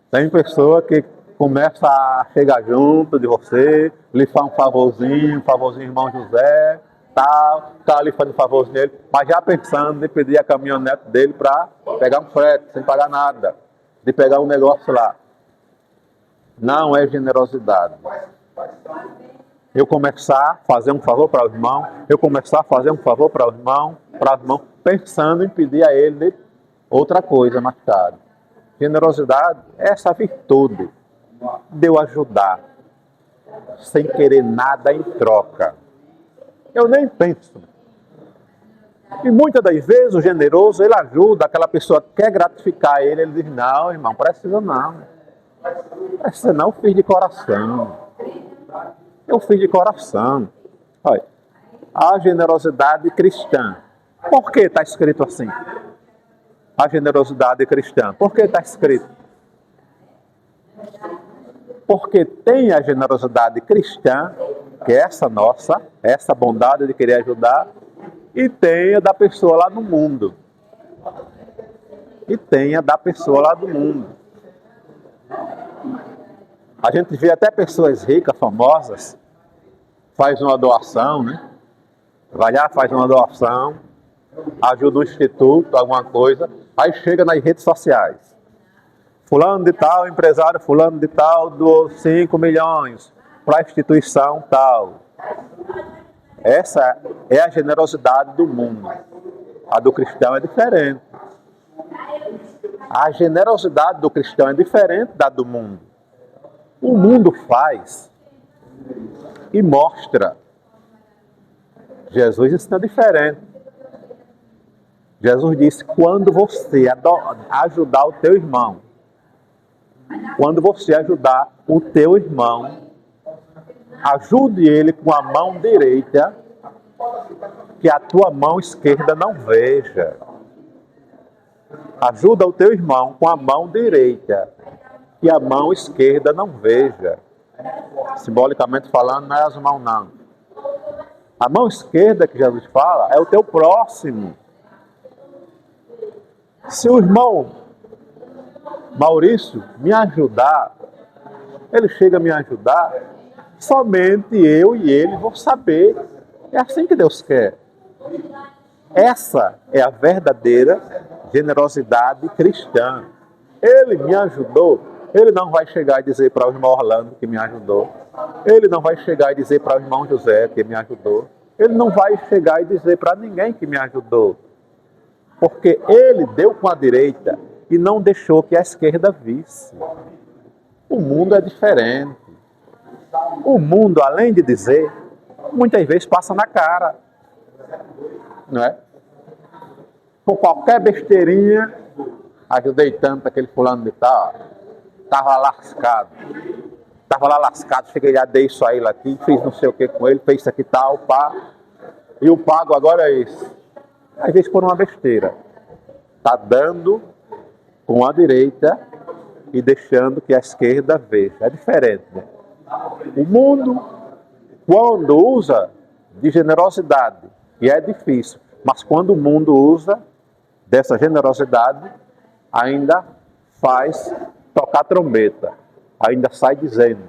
Tem pessoa que começa a chegar junto de você, lhe faz um favorzinho, irmão José, tal, tá ali fazendo um favorzinho dele, mas já pensando em pedir a caminhonete dele para pegar um frete, sem pagar nada, de pegar um negócio lá. Não é generosidade. Eu começar a fazer um favor para o irmão, pensando em pedir a ele outra coisa mais tarde. Generosidade é essa virtude de eu ajudar, sem querer nada em troca. Eu nem penso. E muitas das vezes o generoso, ele ajuda, aquela pessoa que quer gratificar ele diz, não, irmão, precisa não. Precisa não, eu fiz de coração. Olha, a generosidade cristã. Por que está escrito assim? A generosidade cristã. Por que está escrito? Porque tem a generosidade cristã, que é essa nossa, essa bondade de querer ajudar, e tem a da pessoa lá do mundo. E tem a da pessoa lá do mundo. A gente vê até pessoas ricas, famosas, faz uma doação, né? Vai lá, faz uma doação, ajuda o instituto, alguma coisa, aí chega nas redes sociais. Fulano de tal, empresário fulano de tal, doou 5 milhões para a instituição tal. Essa é a generosidade do mundo. A do cristão é diferente. A generosidade do cristão é diferente da do mundo. O mundo faz e mostra. Jesus ensina diferente. Jesus disse, quando você ajudar o teu irmão, quando você ajudar o teu irmão, ajude ele com a mão direita, que a tua mão esquerda não veja. Ajuda o teu irmão com a mão direita, que a mão esquerda não veja. Simbolicamente falando, não é as mãos não. A mão esquerda que Jesus fala é o teu próximo. Se o irmão Maurício me ajudar, ele chega a me ajudar, somente eu e ele vão saber. É assim que Deus quer. Essa é a verdadeira generosidade cristã. Ele me ajudou, ele não vai chegar e dizer para o irmão Orlando que me ajudou. Ele não vai chegar e dizer para o irmão José que me ajudou. Ele não vai chegar e dizer para ninguém que me ajudou. Porque ele deu com a direita e não deixou que a esquerda visse. O mundo é diferente. O mundo, além de dizer, muitas vezes passa na cara. Não é? Por qualquer besteirinha, ajudei tanto aquele fulano de tal, estava lascado. Estava lá lascado, cheguei lá, dei isso a ele aqui, fiz não sei o que com ele, fez isso aqui tal, pá. E o pago agora é esse. Às vezes por uma besteira. Está dando com a direita e deixando que a esquerda veja. É diferente, né? O mundo, quando usa de generosidade, e é difícil, mas quando o mundo usa dessa generosidade, ainda faz tocar trombeta, ainda sai dizendo,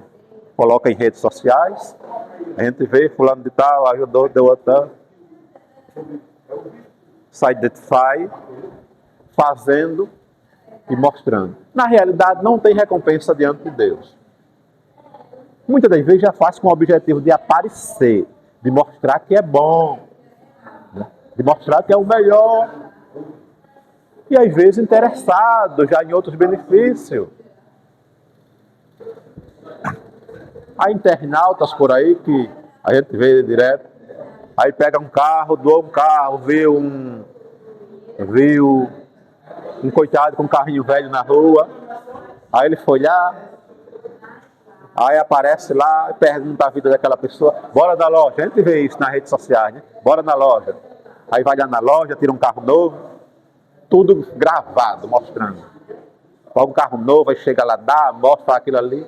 coloca em redes sociais, a gente vê fulano de tal, ajudou, deu outra, sai fazendo e mostrando. Na realidade, não tem recompensa diante de Deus. Muitas das vezes já faz com o objetivo de aparecer, de mostrar que é bom, né? De mostrar que é o melhor. E às vezes interessado já em outros benefícios. Há internautas por aí que a gente vê direto, aí pega um carro, doa um carro, viu um coitado com um carrinho velho na rua, aí ele foi lá, aí aparece lá, pergunta a vida daquela pessoa, bora na loja, a gente vê isso nas redes sociais, né? Bora na loja. Aí vai lá na loja, tira um carro novo, tudo gravado, mostrando. Pega um carro novo, aí chega lá, dá, mostra aquilo ali.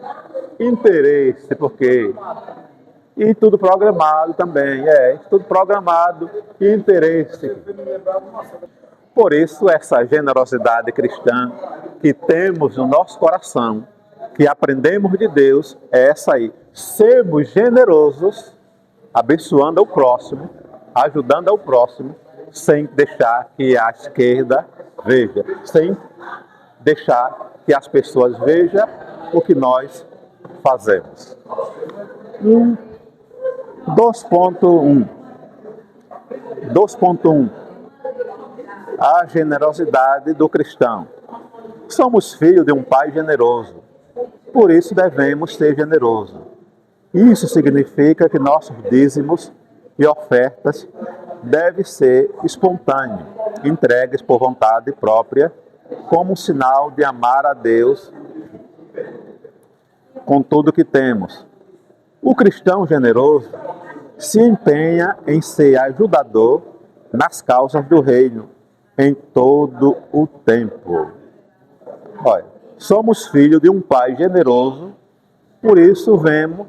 Interesse, porque... E tudo programado também, tudo programado, e interesse. Por isso, essa generosidade cristã que temos no nosso coração, que aprendemos de Deus, é essa aí. Sermos generosos, abençoando ao próximo, ajudando ao próximo, sem deixar que a esquerda veja, sem deixar que as pessoas vejam o que nós fazemos. 2.1. A generosidade do cristão. Somos filhos de um pai generoso, por isso devemos ser generosos. Isso significa que nossos dízimos e ofertas devem ser espontâneos, entregues por vontade própria, como um sinal de amar a Deus com tudo que temos. O cristão generoso se empenha em ser ajudador nas causas do reino em todo o tempo. Olha, somos filhos de um pai generoso, por isso vemos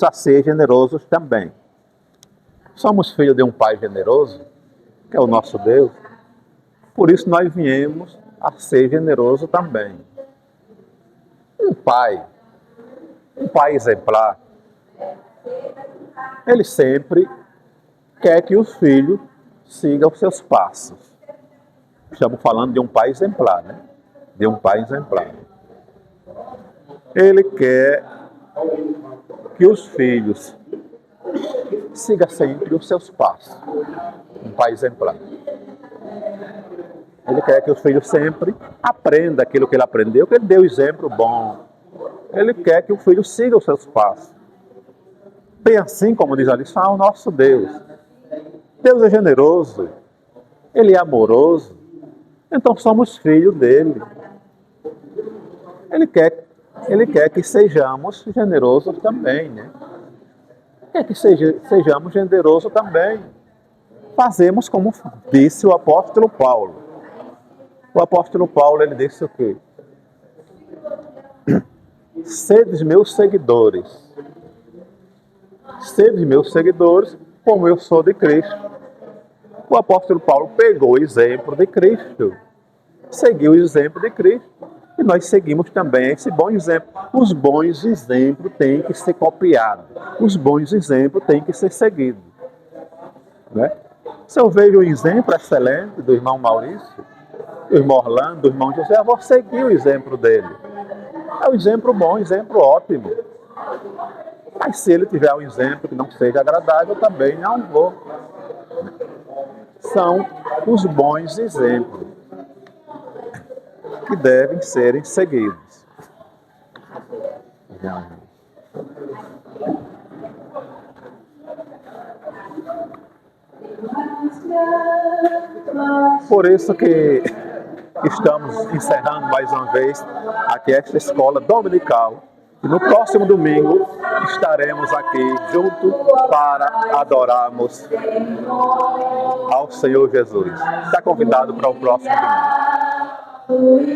a ser generosos também. Somos filhos de um pai generoso, que é o nosso Deus, por isso nós viemos a ser generoso também. Um pai exemplar, ele sempre quer que os filhos sigam os seus passos. Estamos falando de um pai exemplar, né? De um pai exemplar. Ele quer que os filhos sigam sempre os seus passos. Um pai exemplar. Ele quer que os filhos sempre aprendam aquilo que ele aprendeu, que ele deu exemplo bom. Ele quer que o filho siga os seus passos. Bem assim como diz a lição, o nosso Deus. Deus é generoso, Ele é amoroso, então somos filhos dele. Ele quer que sejamos generosos também, né? Quer que sejamos generosos também. Fazemos como disse o apóstolo Paulo. O apóstolo Paulo, ele disse o quê? Sedes meus seguidores. Sedes meus seguidores, como eu sou de Cristo. O apóstolo Paulo pegou o exemplo de Cristo, seguiu o exemplo de Cristo, e nós seguimos também esse bom exemplo. Os bons exemplos têm que ser copiados, os bons exemplos têm que ser seguidos. Né? Se eu vejo um exemplo excelente do irmão Maurício, do irmão Orlando, do irmão José, eu vou seguir o exemplo dele. É um exemplo bom, um exemplo ótimo. Mas se ele tiver um exemplo que não seja agradável, também não vou. São os bons exemplos que devem serem seguidos. Por isso que estamos encerrando mais uma vez aqui esta escola dominical. E no próximo domingo estaremos aqui juntos para adorarmos ao Senhor Jesus. Está convidado para o próximo domingo.